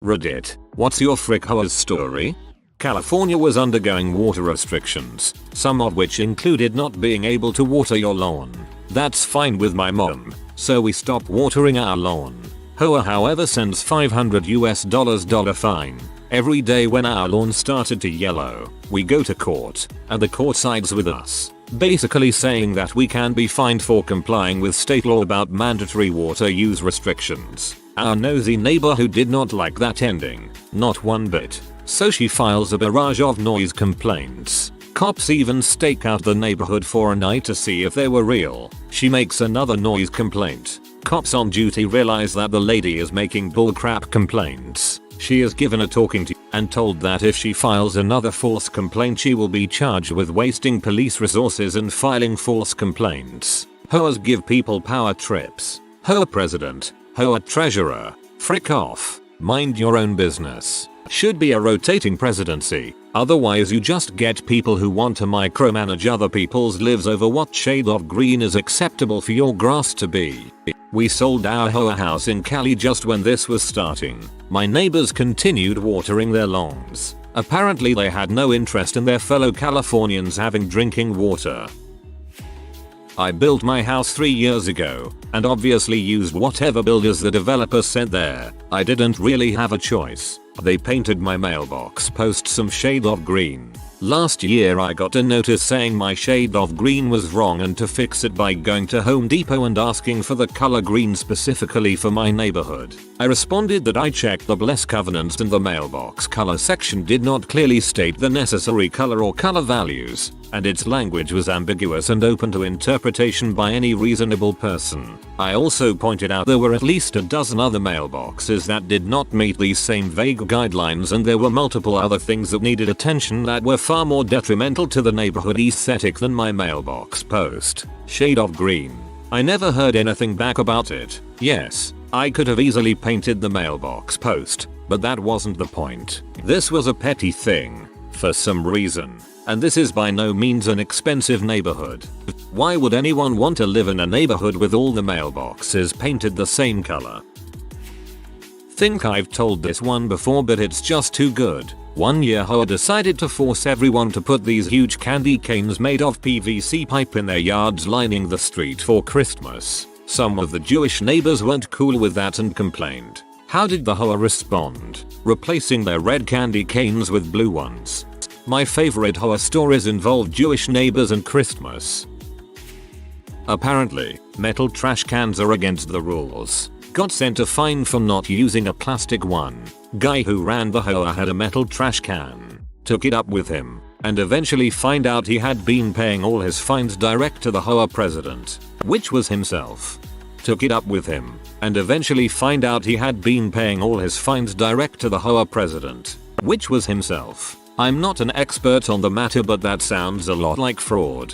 Reddit, what's your frick HOAs story? California was undergoing water restrictions, some of which included not being able to water your lawn. That's fine with my mom, so we stopped watering our lawn. HOA however sends $500 fine every day when our lawn started to yellow. We go to court, and the court sides with us, basically saying that we can be fined for complying with state law about mandatory water use restrictions. Our nosy neighbor who did not like that ending, not one bit, so she files a barrage of noise complaints. Cops even stake out the neighborhood for a night to see if they were real. She makes another noise complaint. Cops on duty realize that the lady is making bullcrap complaints. She is given a talking to and told that if she files another false complaint she will be charged with wasting police resources and filing false complaints. HOAs give people power trips. HOA president, HOA treasurer, frick off, mind your own business. Should be a rotating presidency, otherwise you just get people who want to micromanage other people's lives over what shade of green is acceptable for your grass to be. We sold our HOA house in Cali just when this was starting. My neighbors continued watering their lawns. Apparently they had no interest in their fellow Californians having drinking water. I built my house 3 years ago, and obviously used whatever builders the developer sent there. I didn't really have a choice. They painted my mailbox post some shade of green. Last year I got a notice saying my shade of green was wrong and to fix it by going to Home Depot and asking for the color green specifically for my neighborhood. I responded that I checked the bless covenants and the mailbox color section did not clearly state the necessary color or color values, and its language was ambiguous and open to interpretation by any reasonable person. I also pointed out there were at least a dozen other mailboxes that did not meet these same vague guidelines, and there were multiple other things that needed attention that were far more detrimental to the neighborhood aesthetic than my mailbox post. Shade of green. I never heard anything back about it. Yes, I could have easily painted the mailbox post, but that wasn't the point. This was a petty thing, for some reason. And this is by no means an expensive neighborhood. Why would anyone want to live in a neighborhood with all the mailboxes painted the same color? Think I've told this one before, but it's just too good. One year HOA decided to force everyone to put these huge candy canes made of PVC pipe in their yards lining the street for Christmas. Some of the Jewish neighbors weren't cool with that and complained. How did the HOA respond? Replacing their red candy canes with blue ones. My favorite HOA stories involve Jewish neighbors and Christmas. Apparently, metal trash cans are against the rules. Got sent a fine for not using a plastic one. Guy who ran the HOA had a metal trash can. Took it up with him, and eventually find out he had been paying all his fines direct to the HOA president, which was himself. Took it up with him, and eventually find out he had been paying all his fines direct to the HOA president, which was himself. I'm not an expert on the matter, but that sounds a lot like fraud.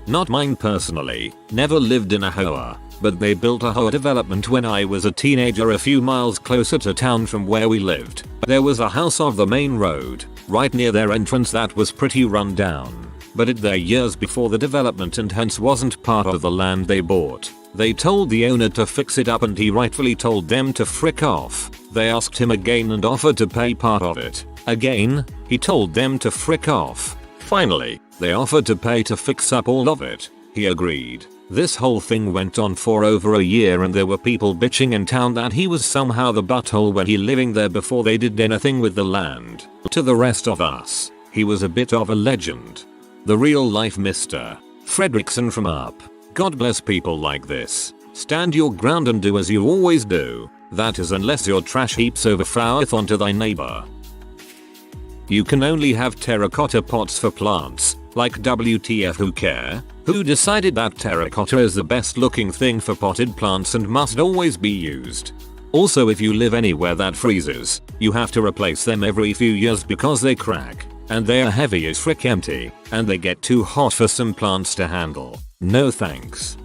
Not mine personally, never lived in a HOA, but they built a HOA development when I was a teenager a few miles closer to town from where we lived. There was a house off the main road, right near their entrance, that was pretty run down, but it there years before the development and hence wasn't part of the land they bought. They told the owner to fix it up and he rightfully told them to frick off. They asked him again and offered to pay part of it. Again, he told them to frick off. Finally, they offered to pay to fix up all of it. He agreed. This whole thing went on for over a year and there were people bitching in town that he was somehow the butthole when he living there before they did anything with the land. To the rest of us, he was a bit of a legend. The real life Mr. Fredrickson from Up. God bless people like this. Stand your ground and do as you always do. That is, unless your trash heaps overfloweth onto thy neighbor. You can only have terracotta pots for plants, like WTF who care? Who decided that terracotta is the best looking thing for potted plants and must always be used? Also, if you live anywhere that freezes, you have to replace them every few years because they crack, and they are heavy as frick empty, and they get too hot for some plants to handle. No thanks.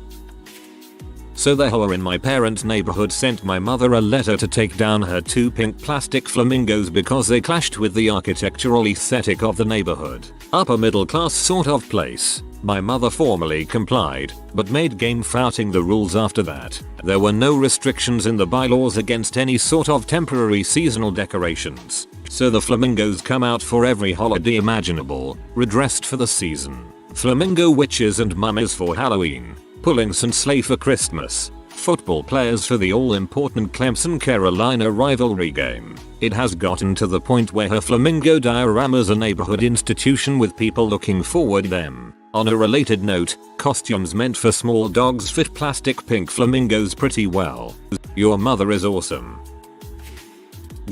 So the HOA in my parents' neighborhood sent my mother a letter to take down her 2 pink plastic flamingos because they clashed with the architectural aesthetic of the neighborhood. Upper middle class sort of place. My mother formally complied, but made game flouting the rules after that. There were no restrictions in the bylaws against any sort of temporary seasonal decorations. So the flamingos come out for every holiday imaginable, redressed for the season. Flamingo witches and mummies for Halloween. Pullings and sleigh for Christmas. Football players for the all-important Clemson-Carolina rivalry game. It has gotten to the point where her flamingo diorama's a neighborhood institution with people looking forward them. On a related note, costumes meant for small dogs fit plastic pink flamingos pretty well. Your mother is awesome.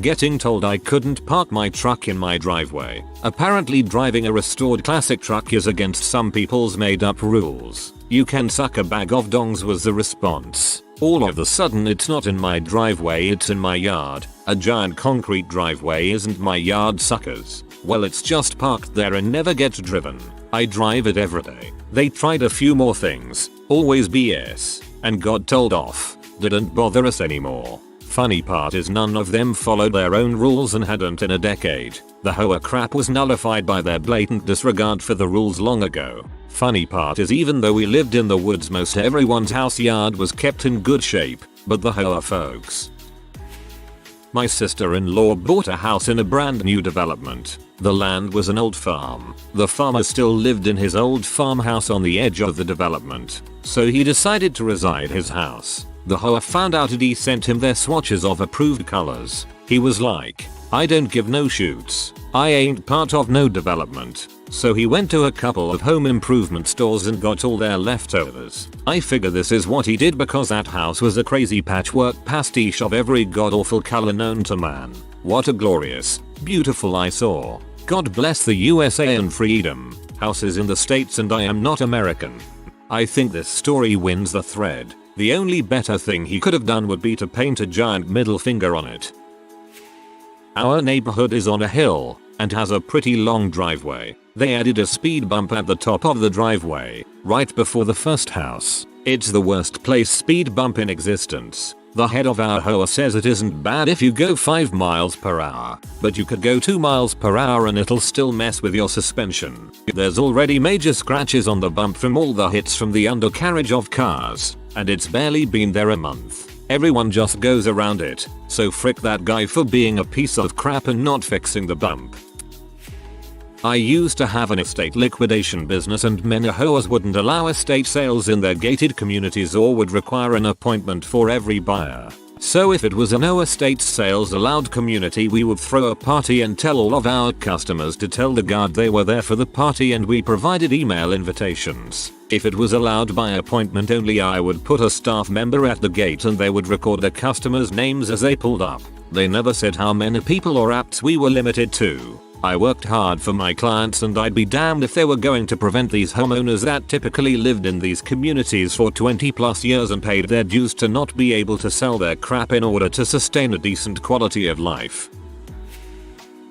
Getting told I couldn't park my truck in my driveway. Apparently driving a restored classic truck is against some people's made up rules. You can suck a bag of dongs was the response. All of a sudden it's not in my driveway, it's in my yard. A giant concrete driveway isn't my yard, suckers. Well, it's just parked there and never gets driven. I drive it every day. They tried a few more things, always BS, and got told off. Didn't bother us anymore. Funny part is none of them followed their own rules and hadn't in a decade. The HOA crap was nullified by their blatant disregard for the rules long ago. Funny part is even though we lived in the woods, most everyone's house yard was kept in good shape, but the HOA folks. My sister-in-law bought a house in a brand new development. The land was an old farm. The farmer still lived in his old farmhouse on the edge of the development, so he decided to reside his house. The HOA found out and he sent him their swatches of approved colors. He was like, I don't give no shoots. I ain't part of no development. So he went to a couple of home improvement stores and got all their leftovers. I figure this is what he did because that house was a crazy patchwork pastiche of every god-awful color known to man. What a glorious, beautiful eyesore. God bless the USA and freedom. Houses in the States and I am not American. I think this story wins the thread. The only better thing he could have done would be to paint a giant middle finger on it. Our neighborhood is on a hill and has a pretty long driveway. They added a speed bump at the top of the driveway, right before the first house. It's the worst placed speed bump in existence. The head of our HOA says it isn't bad if you go 5 miles per hour, but you could go 2 miles per hour and it'll still mess with your suspension. There's already major scratches on the bump from all the hits from the undercarriage of cars, and it's barely been there a month. Everyone just goes around it, so frick that guy for being a piece of crap and not fixing the bump. I used to have an estate liquidation business and many HOAs wouldn't allow estate sales in their gated communities or would require an appointment for every buyer. So if it was a no estate sales allowed community, we would throw a party and tell all of our customers to tell the guard they were there for the party, and we provided email invitations. If it was allowed by appointment only, I would put a staff member at the gate and they would record the customers' names as they pulled up. They never said how many people or apps we were limited to. I worked hard for my clients and I'd be damned if they were going to prevent these homeowners that typically lived in these communities for 20+ years and paid their dues to not be able to sell their crap in order to sustain a decent quality of life.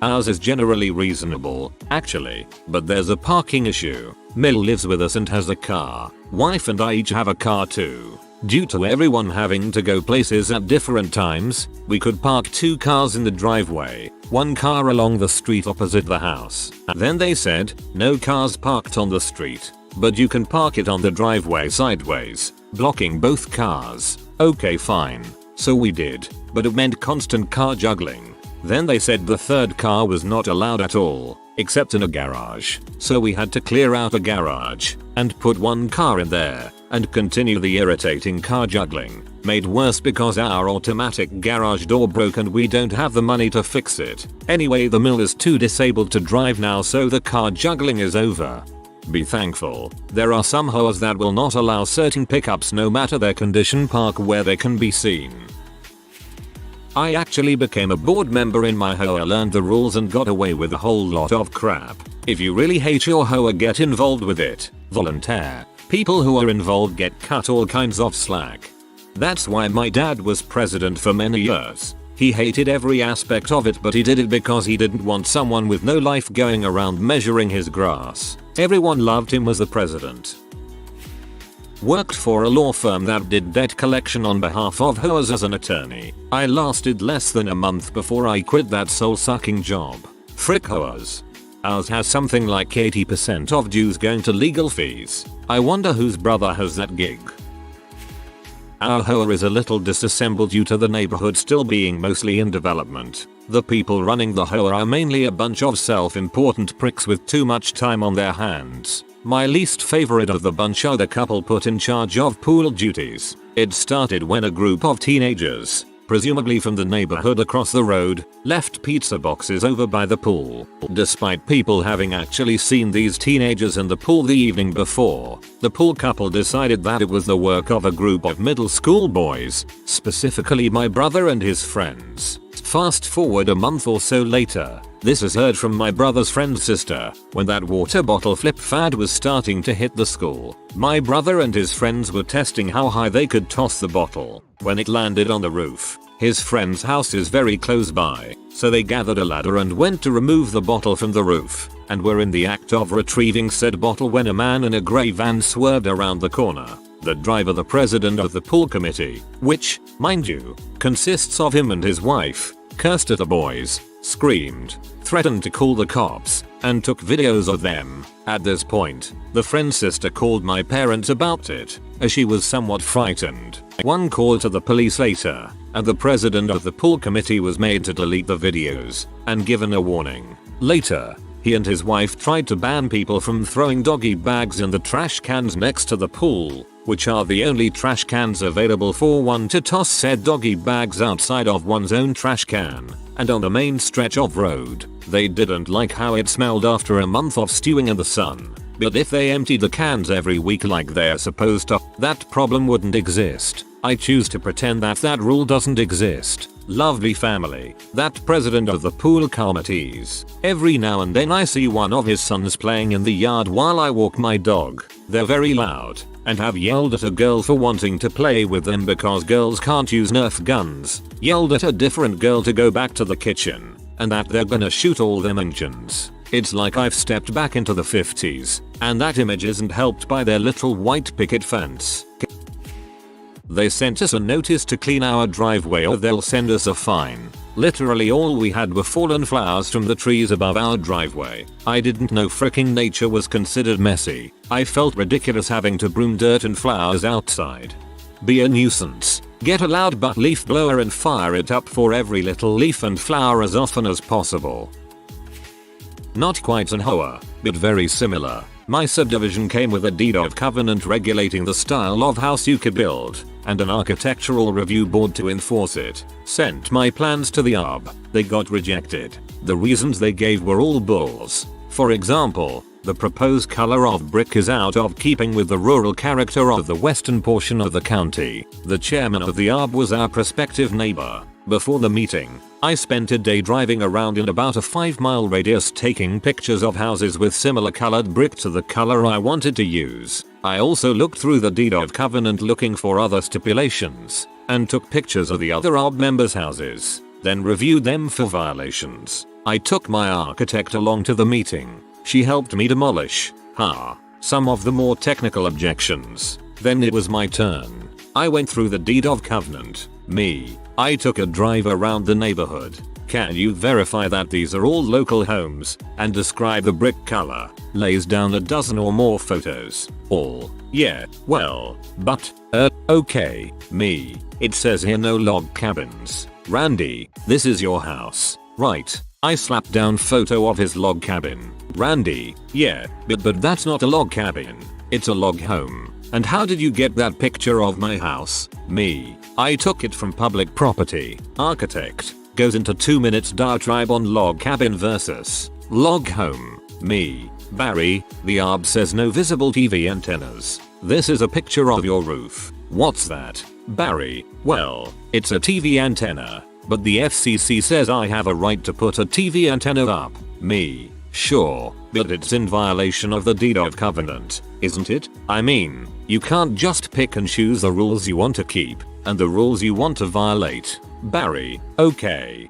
Ours is generally reasonable, actually, but there's a parking issue. Mill lives with us and has a car. Wife and I each have a car too. Due to everyone having to go places at different times, we could park 2 cars in the driveway, 1 car along the street opposite the house. Then they said, no cars parked on the street, but you can park it on the driveway sideways, blocking both cars. Okay, fine. So we did, but it meant constant car juggling. Then they said the 3rd car was not allowed at all, except in a garage. So we had to clear out a garage and put 1 car in there and continue the irritating car juggling. Made worse because our automatic garage door broke and we don't have the money to fix it. Anyway, the mill is too disabled to drive now, so the car juggling is over. Be thankful. There are some HOAs that will not allow certain pickups no matter their condition, park where they can be seen. I actually became a board member in my HOA, learned the rules and got away with a whole lot of crap. If you really hate your HOA, get involved with it. Volunteer. People who are involved get cut all kinds of slack. That's why my dad was president for many years. He hated every aspect of it, but he did it because he didn't want someone with no life going around measuring his grass. Everyone loved him as the president. Worked for a law firm that did debt collection on behalf of HOAs as an attorney. I lasted less than a month before I quit that soul-sucking job. Frick HOAs. Ours has something like 80% of dues going to legal fees. I wonder whose brother has that gig. Our HOA is a little disassembled due to the neighborhood still being mostly in development. The people running the HOA are mainly a bunch of self-important pricks with too much time on their hands. My least favorite of the bunch are the couple put in charge of pool duties. It started when a group of teenagers, presumably from the neighborhood across the road, left pizza boxes over by the pool. Despite people having actually seen these teenagers in the pool the evening before, the pool couple decided that it was the work of a group of middle school boys, specifically my brother and his friends. Fast forward a month or so later, this is heard from my brother's friend's sister, when that water bottle flip fad was starting to hit the school. My brother and his friends were testing how high they could toss the bottle when it landed on the roof. His friend's house is very close by, so they gathered a ladder and went to remove the bottle from the roof, and were in the act of retrieving said bottle when a man in a grey van swerved around the corner. The driver, the president of the pool committee, which, mind you, consists of him and his wife, cursed at the boys, screamed, threatened to call the cops, and took videos of them. At this point, the friend's sister called my parents about it, as she was somewhat frightened. One call to the police later, and the president of the pool committee was made to delete the videos, and given a warning. Later, he and his wife tried to ban people from throwing doggy bags in the trash cans next to the pool, which are the only trash cans available for one to toss said doggy bags outside of one's own trash can, and on the main stretch of road. They didn't like how it smelled after a month of stewing in the sun, but if they emptied the cans every week like they're supposed to, that problem wouldn't exist. I choose to pretend that that rule doesn't exist. Lovely family. That president of the pool committees. Every now and then I see one of his sons playing in the yard while I walk my dog. They're very loud, and have yelled at a girl for wanting to play with them because girls can't use Nerf guns, yelled at a different girl to go back to the kitchen, and that they're gonna shoot all them engines. It's like I've stepped back into the 50s, and that image isn't helped by their little white picket fence. They sent us a notice to clean our driveway or they'll send us a fine. Literally all we had were fallen flowers from the trees above our driveway. I didn't know fricking nature was considered messy. I felt ridiculous having to broom dirt and flowers outside. Be a nuisance. Get a loud butt leaf blower and fire it up for every little leaf and flower as often as possible. Not quite an HOA, but very similar. My subdivision came with a deed of covenant regulating the style of house you could build, and an architectural review board to enforce it. Sent my plans to the ARB. They got rejected. The reasons they gave were all bulls. For example, the proposed color of brick is out of keeping with the rural character of the western portion of the county. The chairman of the ARB was our prospective neighbor. Before the meeting, I spent a day driving around in about a 5-mile radius taking pictures of houses with similar colored brick to the color I wanted to use. I also looked through the deed of covenant looking for other stipulations, and took pictures of the other ARB members' houses, then reviewed them for violations. I took my architect along to the meeting. She helped me demolish some of the more technical objections. Then it was my turn. I went through the deed of covenant. I took a drive around the neighborhood. Can you verify that these are all local homes, and describe the brick color? Lays down a dozen or more photos. All. Yeah, well, but, okay. It says here no log cabins. Randy, this is your house, right? I slapped down photo of his log cabin. Randy, yeah, but that's not a log cabin. It's a log home. And how did you get that picture of my house? I took it from public property. Architect, goes into 2 minutes diatribe on log cabin versus log home. Barry, the ARB says no visible TV antennas. This is a picture of your roof. What's that? Barry, well, it's a TV antenna, but the FCC says I have a right to put a TV antenna up. Sure, but it's in violation of the deed of covenant, isn't it? I mean, you can't just pick and choose the rules you want to keep, and the rules you want to violate. Barry, okay.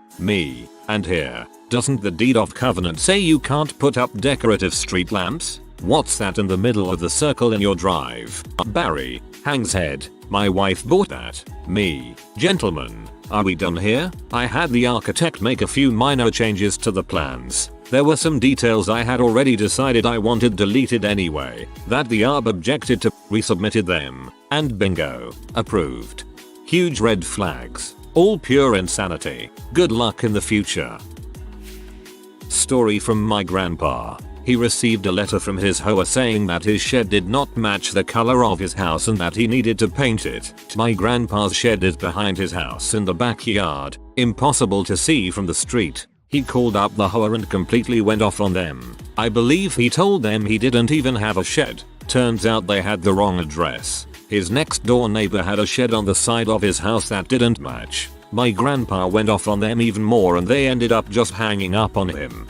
And here, doesn't the deed of covenant say you can't put up decorative street lamps? What's that in the middle of the circle in your drive? Barry hangs head. My wife bought that. Me. Gentlemen, are we done here? I had the architect make a few minor changes to the plans. There were some details I had already decided I wanted deleted anyway, that the ARB objected to, resubmitted them, and bingo, approved. Huge red flags. All pure insanity. Good luck in the future. Story from my grandpa. He received a letter from his HOA saying that his shed did not match the color of his house and that he needed to paint it. My grandpa's shed is behind his house in the backyard, impossible to see from the street. He called up the HOA and completely went off on them. I believe he told them he didn't even have a shed. Turns out they had the wrong address. His next door neighbor had a shed on the side of his house that didn't match. My grandpa went off on them even more and they ended up just hanging up on him.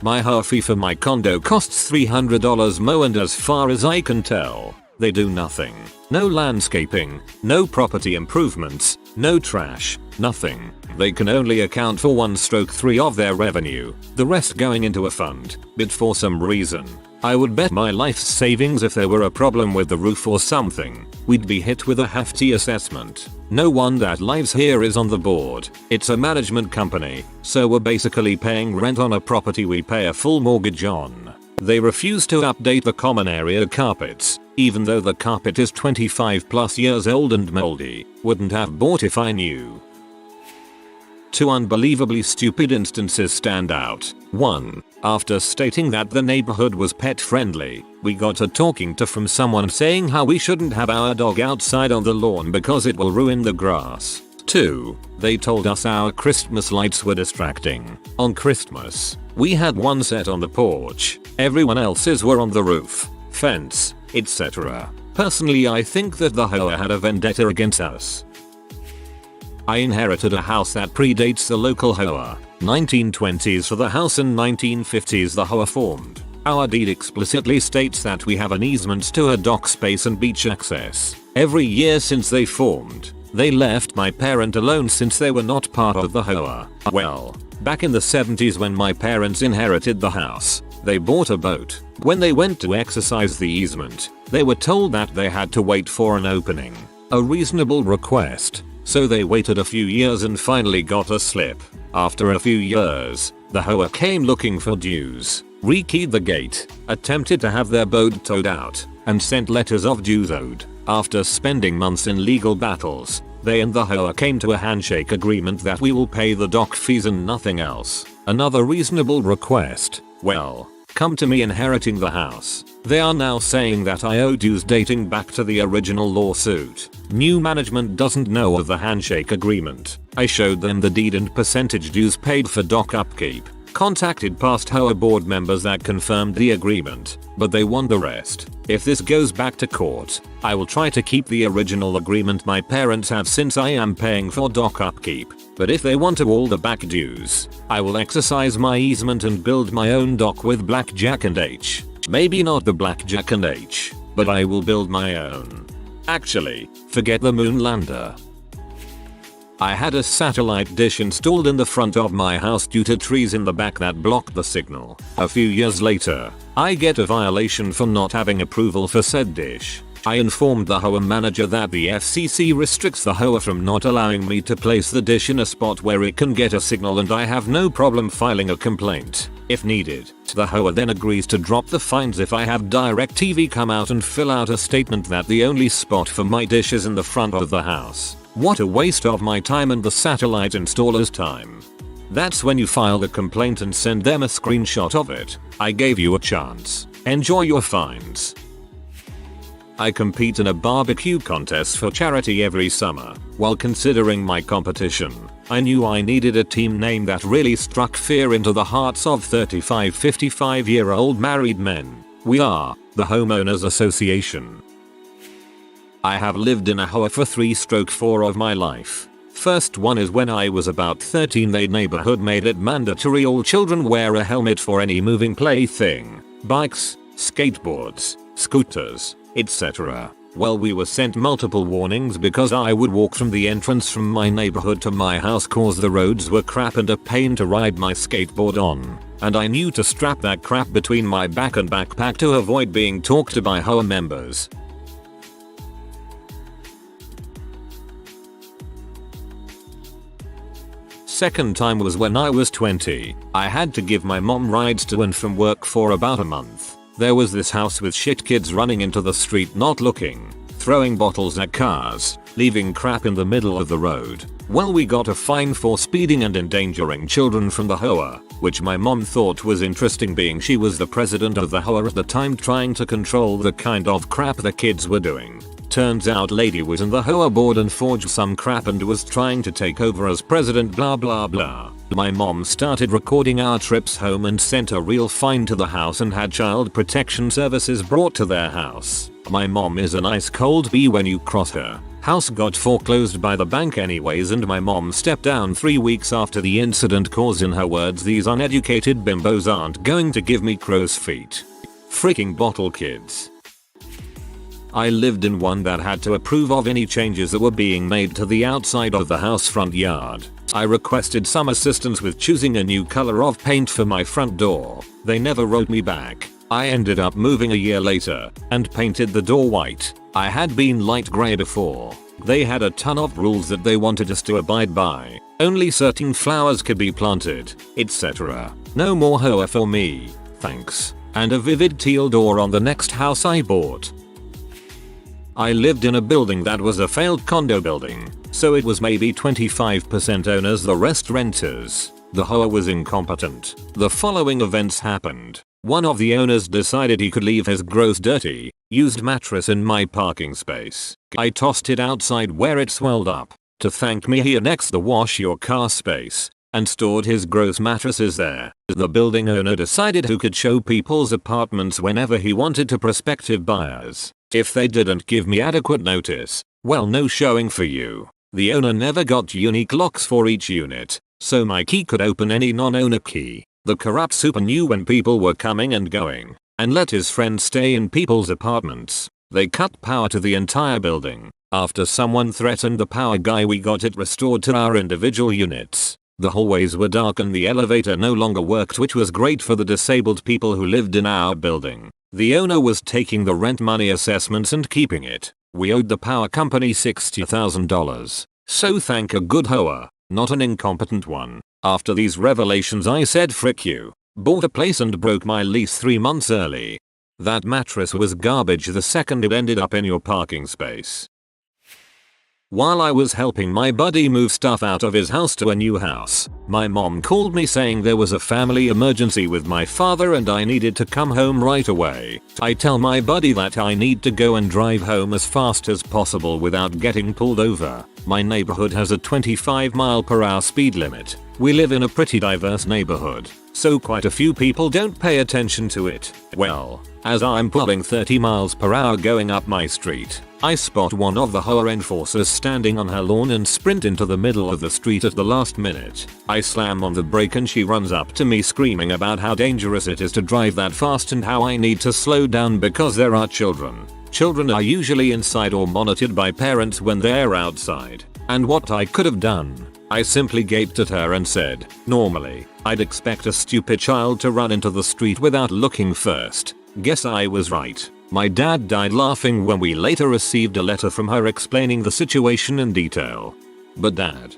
My HOA fee for my condo costs $300 more and as far as I can tell, they do nothing. No landscaping, no property improvements, no trash, nothing. They can only account for 1/3 of their revenue, the rest going into a fund. But for some reason, I would bet my life savings if there were a problem with the roof or something, we'd be hit with a hefty assessment. No one that lives here is on the board. It's a management company, so we're basically paying rent on a property we pay a full mortgage on. They refuse to update the common area carpets, even though the carpet is 25+ years old and moldy. Wouldn't have bought if I knew. 2 unbelievably stupid instances stand out. 1. After stating that the neighborhood was pet friendly, we got a talking to from someone saying how we shouldn't have our dog outside on the lawn because it will ruin the grass. 2. They told us our Christmas lights were distracting. On Christmas, we had one set on the porch, everyone else's were on the roof, fence, etc. Personally, I think that the HOA had a vendetta against us. I inherited a house that predates the local HOA. 1920s for the house and 1950s the HOA formed. Our deed explicitly states that we have an easement to a dock space and beach access. Every year since they formed, they left my parent alone since they were not part of the HOA. Well, back in the 70s when my parents inherited the house, they bought a boat. When they went to exercise the easement, they were told that they had to wait for an opening. A reasonable request. So they waited a few years and finally got a slip. After a few years, the HOA came looking for dues, rekeyed the gate, attempted to have their boat towed out, and sent letters of dues owed. After spending months in legal battles, they and the HOA came to a handshake agreement that we will pay the dock fees and nothing else. Another reasonable request. Well, come to me inheriting the house. They are now saying that I owe dues dating back to the original lawsuit. New management doesn't know of the handshake agreement. I showed them the deed and percentage dues paid for dock upkeep. Contacted past HOA board members that confirmed the agreement, but they want the rest. If this goes back to court, I will try to keep the original agreement my parents have since I am paying for dock upkeep. But if they want to all the back dues, I will exercise my easement and build my own dock with blackjack and H. Maybe not the blackjack and H, but I will build my own. Actually, forget the moon lander. I had a satellite dish installed in the front of my house due to trees in the back that blocked the signal. A few years later, I get a violation for not having approval for said dish. I informed the HOA manager that the FCC restricts the HOA from not allowing me to place the dish in a spot where it can get a signal and I have no problem filing a complaint, if needed. The HOA then agrees to drop the fines if I have DirecTV come out and fill out a statement that the only spot for my dish is in the front of the house. What a waste of my time and the satellite installer's time. That's when you file the complaint and send them a screenshot of it. I gave you a chance. Enjoy your fines. I compete in a barbecue contest for charity every summer. While considering my competition, I knew I needed a team name that really struck fear into the hearts of 35-55-year-old married men. We are the Homeowners Association. I have lived in a HOA for 3/4 of my life. First one is when I was about 13. The neighborhood made it mandatory all children wear a helmet for any moving plaything, bikes, skateboards, scooters, etc. Well, we were sent multiple warnings because I would walk from the entrance from my neighborhood to my house cause the roads were crap and a pain to ride my skateboard on. And I knew to strap that crap between my back and backpack to avoid being talked to by HOA members. Second time was when I was 20. I had to give my mom rides to and from work for about a month. There was this house with shit kids running into the street not looking, throwing bottles at cars, leaving crap in the middle of the road. Well, we got a fine for speeding and endangering children from the HOA, which my mom thought was interesting being she was the president of the HOA at the time trying to control the kind of crap the kids were doing. Turns out lady was in the HOA board and forged some crap and was trying to take over as president blah blah blah. My mom started recording our trips home and sent a real fine to the house and had child protection services brought to their house. My mom is an ice cold bee when you cross her. House got foreclosed by the bank anyways and my mom stepped down 3 weeks after the incident cause in her words these uneducated bimbos aren't going to give me crow's feet. Freaking bottle kids. I lived in one that had to approve of any changes that were being made to the outside of the house front yard. I requested some assistance with choosing a new color of paint for my front door. They never wrote me back. I ended up moving a year later and painted the door white. I had been light grey before. They had a ton of rules that they wanted us to abide by. Only certain flowers could be planted, etc. No more HOA for me, thanks. And a vivid teal door on the next house I bought. I lived in a building that was a failed condo building, so it was maybe 25% owners, the rest renters. The HOA was incompetent. The following events happened. One of the owners decided he could leave his gross dirty, used mattress in my parking space. I tossed it outside where it swelled up. To thank me he annexed the wash your car space and stored his gross mattresses there. The building owner decided who could show people's apartments whenever he wanted to prospective buyers. If they didn't give me adequate notice, well, no showing for you. The owner never got unique locks for each unit, so my key could open any non-owner key. The corrupt super knew when people were coming and going, and let his friends stay in people's apartments. They cut power to the entire building. After someone threatened the power guy, we got it restored to our individual units. The hallways were dark and the elevator no longer worked, which was great for the disabled people who lived in our building. The owner was taking the rent money assessments and keeping it. We owed the power company $60,000. So thank a good HOA, not an incompetent one. After these revelations I said frick you. Bought a place and broke my lease 3 months early. That mattress was garbage the second it ended up in your parking space. While I was helping my buddy move stuff out of his house to a new house, my mom called me saying there was a family emergency with my father and I needed to come home right away. I tell my buddy that I need to go and drive home as fast as possible without getting pulled over. My neighborhood has a 25 mph speed limit. We live in a pretty diverse neighborhood, so quite a few people don't pay attention to it. Well, as I'm pulling 30 mph going up my street, I spot one of the HOA enforcers standing on her lawn and sprint into the middle of the street at the last minute. I slam on the brake and she runs up to me screaming about how dangerous it is to drive that fast and how I need to slow down because there are children. Children are usually inside or monitored by parents when they're outside. And what I could have done? I simply gaped at her and said, normally, I'd expect a stupid child to run into the street without looking first. Guess I was right. My dad died laughing when we later received a letter from her explaining the situation in detail. But Dad.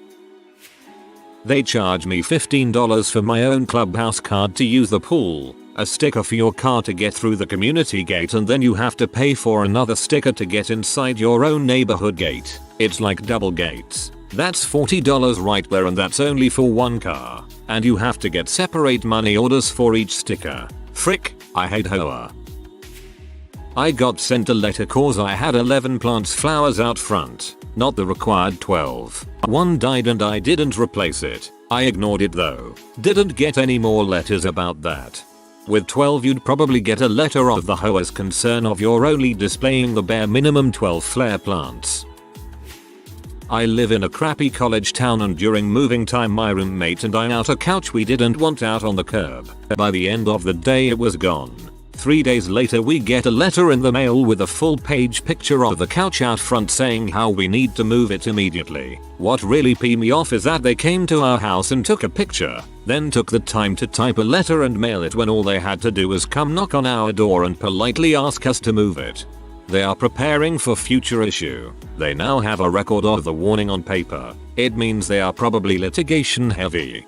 They charge me $15 for my own clubhouse card to use the pool, a sticker for your car to get through the community gate, and then you have to pay for another sticker to get inside your own neighborhood gate. It's like double gates. That's $40 right there, and that's only for one car. And you have to get separate money orders for each sticker. Frick, I hate HOA. I got sent a letter cause I had 11 plants flowers out front, not the required 12. One died and I didn't replace it. I ignored it though. Didn't get any more letters about that. With 12 you'd probably get a letter of the HOA's concern of you're only displaying the bare minimum 12 flare plants. I live in a crappy college town and during moving time my roommate and I out a couch we didn't want out on the curb. By the end of the day it was gone. 3 days later we get a letter in the mail with a full page picture of the couch out front saying how we need to move it immediately. What really peed me off is that they came to our house and took a picture, then took the time to type a letter and mail it when all they had to do was come knock on our door and politely ask us to move it. They are preparing for future issue. They now have a record of the warning on paper. It means they are probably litigation heavy.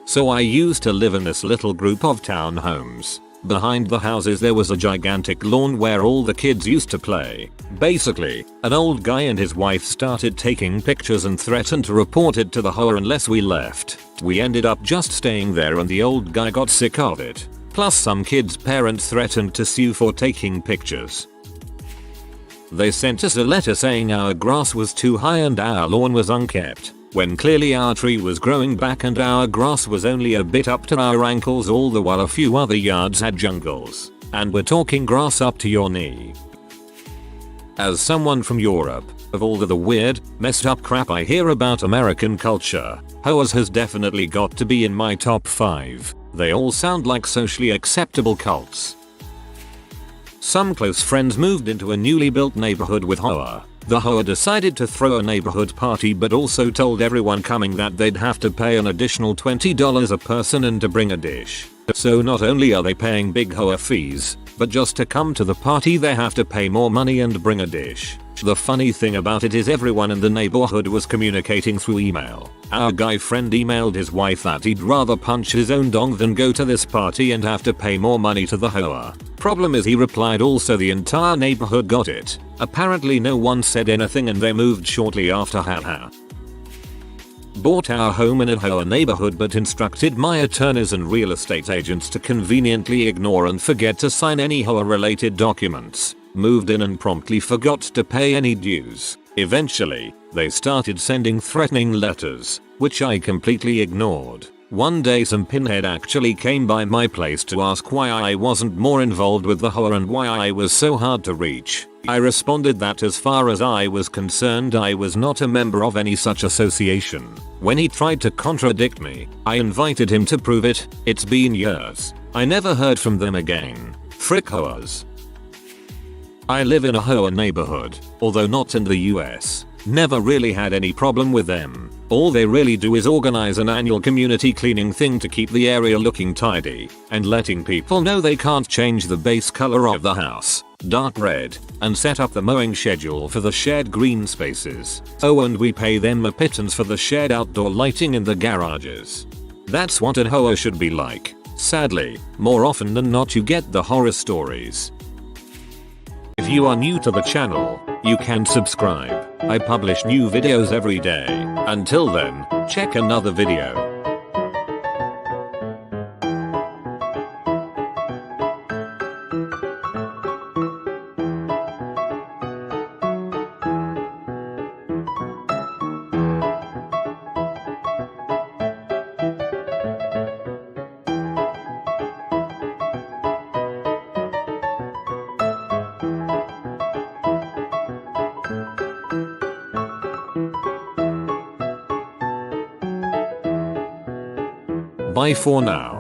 So I used to live in this little group of townhomes. Behind the houses there was a gigantic lawn where all the kids used to play. Basically, an old guy and his wife started taking pictures and threatened to report it to the HOA unless we left. We ended up just staying there and the old guy got sick of it. Plus some kids' parents threatened to sue for taking pictures. They sent us a letter saying our grass was too high and our lawn was unkept, when clearly our tree was growing back and our grass was only a bit up to our ankles, all the while a few other yards had jungles. And we're talking grass up to your knee. As someone from Europe, of all the weird, messed up crap I hear about American culture, HOAs has definitely got to be in my top 5. They all sound like socially acceptable cults. Some close friends moved into a newly built neighborhood with HOA. The HOA decided to throw a neighborhood party but also told everyone coming that they'd have to pay an additional $20 a person and to bring a dish. So not only are they paying big HOA fees, but just to come to the party they have to pay more money and bring a dish. The funny thing about it is everyone in the neighborhood was communicating through email. Our guy friend emailed his wife that he'd rather punch his own dong than go to this party and have to pay more money to the HOA. Problem is he replied also the entire neighborhood got it. Apparently no one said anything and they moved shortly after, haha. Bought our home in a HOA neighborhood but instructed my attorneys and real estate agents to conveniently ignore and forget to sign any HOA related documents. Moved in and promptly forgot to pay any dues. Eventually, they started sending threatening letters, which I completely ignored. One day some pinhead actually came by my place to ask why I wasn't more involved with the HOA and why I was so hard to reach. I responded that as far as I was concerned I was not a member of any such association. When he tried to contradict me, I invited him to prove it. It's been years. I never heard from them again. Frick HOAs. I live in a HOA neighborhood, although not in the US. Never really had any problem with them. All they really do is organize an annual community cleaning thing to keep the area looking tidy, and letting people know they can't change the base color of the house, dark red, and set up the mowing schedule for the shared green spaces. Oh, and we pay them a pittance for the shared outdoor lighting in the garages. That's what a HOA should be like. Sadly, more often than not you get the horror stories. If you are new to the channel, you can subscribe. I publish new videos every day. Until then, check another video. Bye for now.